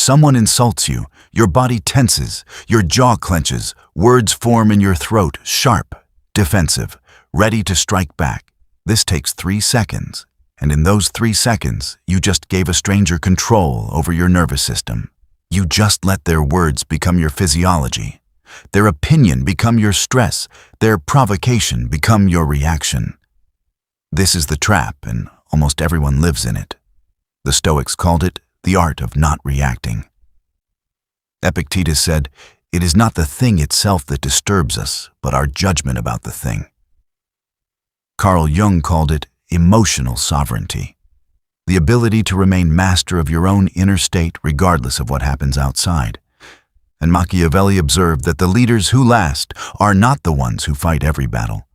someone insults you, your body tenses, your jaw clenches, words form in your throat, sharp, defensive, ready to strike back. This takes 3 seconds, and in those 3 seconds, you just gave a stranger control over your nervous system. You just let their words become your physiology, their opinion become your stress, their provocation become your reaction. This is the trap, and almost everyone lives in it. The Stoics called it the art of not reacting. Epictetus said, "It is not the thing itself that disturbs us, but our judgment about the thing." Carl Jung called it emotional sovereignty, the ability to remain master of your own inner state regardless of what happens outside. And Machiavelli observed that the leaders who last are not the ones who fight every battle,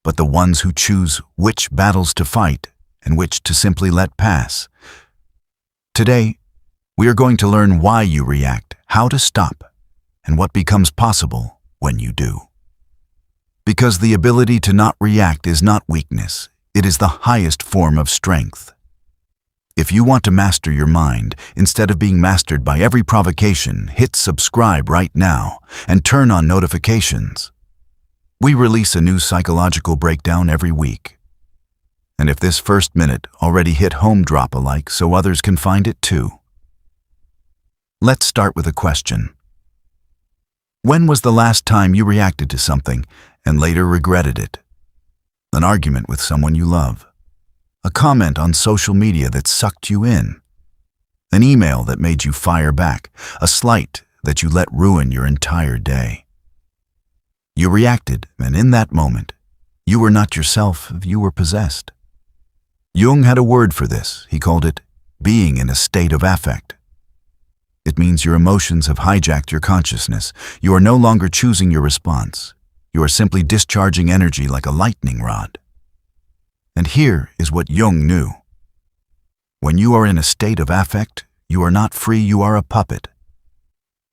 but the ones who choose which battles to fight and which to simply let pass. Today, we are going to learn why you react, how to stop, and what becomes possible when you do. Because the ability to not react is not weakness, it is the highest form of strength. If you want to master your mind, instead of being mastered by every provocation, hit subscribe right now and turn on notifications. We release a new psychological breakdown every week. And if this first minute already hit home, drop a like so others can find it too. Let's start with a question. When was the last time you reacted to something and later regretted it? An argument with someone you love. A comment on social media that sucked you in. An email that made you fire back. A slight that you let ruin your entire day. You reacted, and in that moment, you were not yourself, you were possessed. Jung had a word for this. He called it being in a state of affect. It means your emotions have hijacked your consciousness. You are no longer choosing your response. You are simply discharging energy like a lightning rod. And here is what Jung knew. When you are in a state of affect, you are not free, you are a puppet.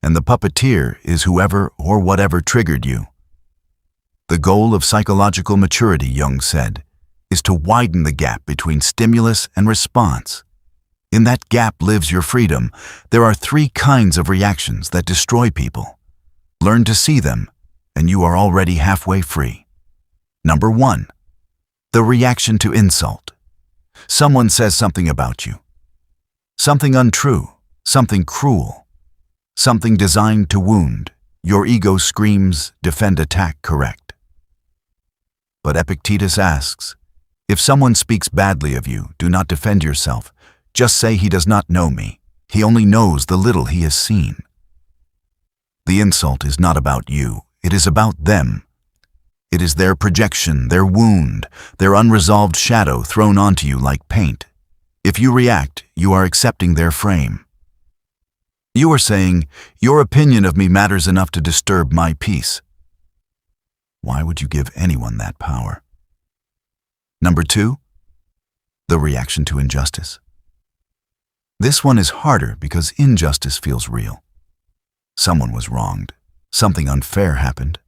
And the puppeteer is whoever or whatever triggered you. The goal of psychological maturity, Jung said, is to widen the gap between stimulus and response. In that gap lives your freedom. There are 3 kinds of reactions that destroy people. Learn to see them, and you are already halfway free. Number 1. The reaction to insult. Someone says something about you. Something untrue, something cruel, something designed to wound. Your ego screams, defend, attack, correct. But Epictetus asks, if someone speaks badly of you, do not defend yourself. Just say he does not know me. He only knows the little he has seen. The insult is not about you. It is about them. It is their projection, their wound, their unresolved shadow thrown onto you like paint. If you react, you are accepting their frame. You are saying, your opinion of me matters enough to disturb my peace. Why would you give anyone that power? Number 2, the reaction to injustice. This one is harder because injustice feels real. Someone was wronged. Something unfair happened.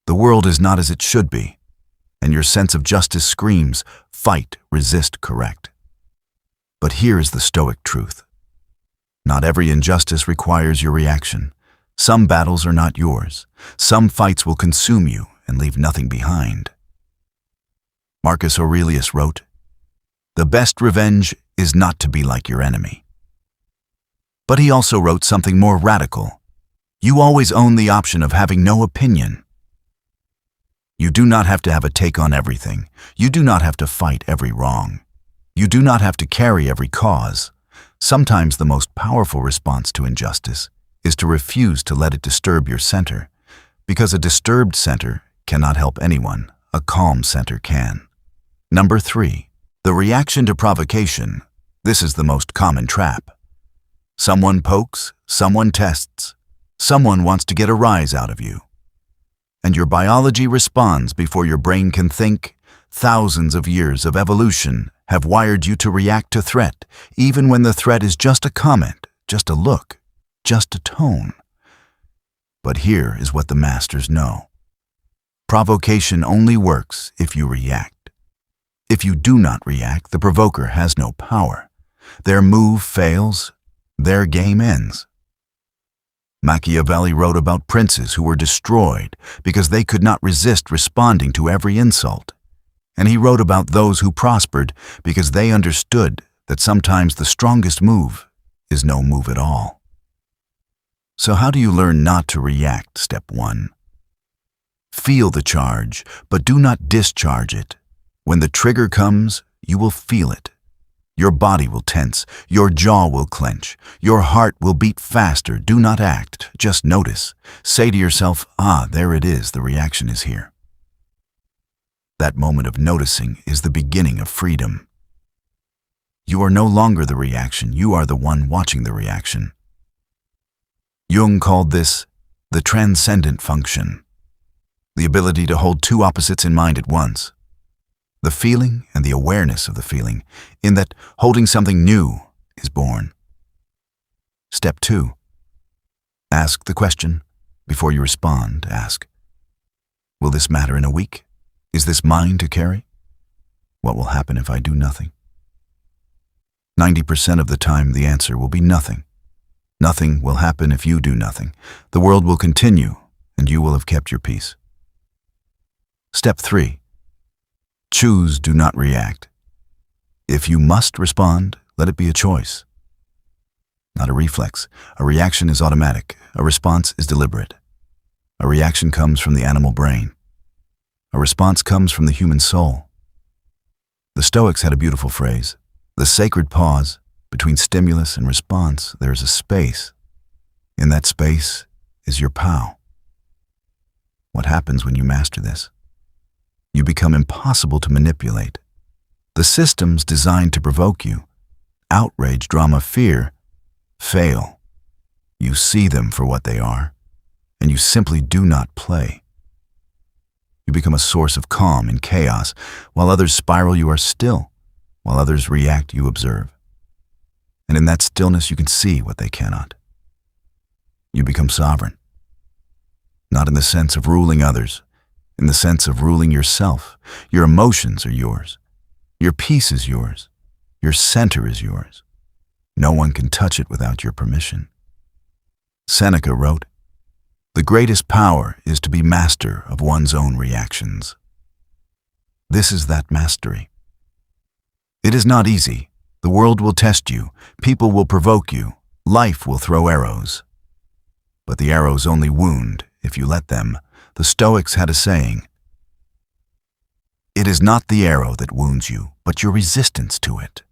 The world is not as it should be, and your sense of justice screams, fight, resist, correct. But here is the Stoic truth. Not every injustice requires your reaction. Some battles are not yours. Some fights will consume you and leave nothing behind. Marcus Aurelius wrote, "The best revenge is not to be like your enemy." But he also wrote something more radical. You always own the option of having no opinion. You do not have to have a take on everything. You do not have to fight every wrong. You do not have to carry every cause. Sometimes the most powerful response to injustice is to refuse to let it disturb your center, because a disturbed center cannot help anyone. A calm center can. Number 3, the reaction to provocation. This is the most common trap. Someone pokes, someone tests, someone wants to get a rise out of you. And your biology responds before your brain can think. Thousands of years of evolution have wired you to react to threat, even when the threat is just a comment, just a look, just a tone. But here is what the masters know. Provocation only works if you react. If you do not react, the provoker has no power. Their move fails, their game ends. Machiavelli wrote about princes who were destroyed because they could not resist responding to every insult. And he wrote about those who prospered because they understood that sometimes the strongest move is no move at all. So how do you learn not to react? Step 1. Feel the charge, but do not discharge it. When the trigger comes, you will feel it. Your body will tense, your jaw will clench, your heart will beat faster. Do not act, just notice. Say to yourself, there it is, the reaction is here. That moment of noticing is the beginning of freedom. You are no longer the reaction, you are the one watching the reaction. Jung called this the transcendent function, the ability to hold two opposites in mind at once. The feeling and the awareness of the feeling, in that holding something new is born. Step 2. Ask the question before you respond. Ask, will this matter in a week? Is this mine to carry? What will happen if I do nothing? 90% of the time, the answer will be nothing. Nothing will happen if you do nothing. The world will continue, and you will have kept your peace. Step 3. Choose, do not react. If you must respond, let it be a choice, not a reflex. A reaction is automatic. A response is deliberate. A reaction comes from the animal brain. A response comes from the human soul. The Stoics had a beautiful phrase. The sacred pause between stimulus and response, there is a space. In that space is your pow. What happens when you master this? You become impossible to manipulate. The systems designed to provoke you, outrage, drama, fear, fail. You see them for what they are, and you simply do not play. You become a source of calm in chaos. While others spiral, you are still. While others react, you observe. And in that stillness, you can see what they cannot. You become sovereign. Not in the sense of ruling others, in the sense of ruling yourself. Your emotions are yours. Your peace is yours. Your center is yours. No one can touch it without your permission. Seneca wrote, "The greatest power is to be master of one's own reactions." This is that mastery. It is not easy. The world will test you. People will provoke you. Life will throw arrows. But the arrows only wound if you let them. The Stoics had a saying, "It is not the arrow that wounds you, but your resistance to it."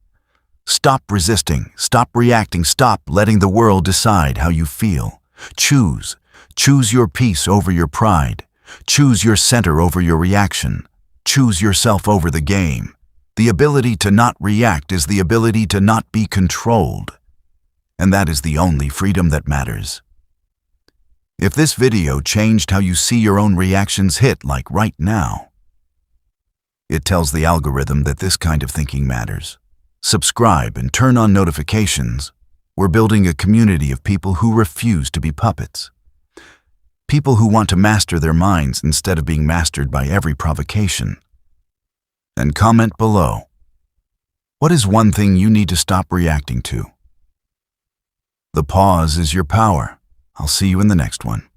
Stop resisting, stop reacting, stop letting the world decide how you feel. Choose. Choose your peace over your pride. Choose your center over your reaction. Choose yourself over the game. The ability to not react is the ability to not be controlled. And that is the only freedom that matters. If this video changed how you see your own reactions, hit like right now. It tells the algorithm that this kind of thinking matters. Subscribe and turn on notifications. We're building a community of people who refuse to be puppets. People who want to master their minds instead of being mastered by every provocation. And comment below. What is one thing you need to stop reacting to? The pause is your power. I'll see you in the next one.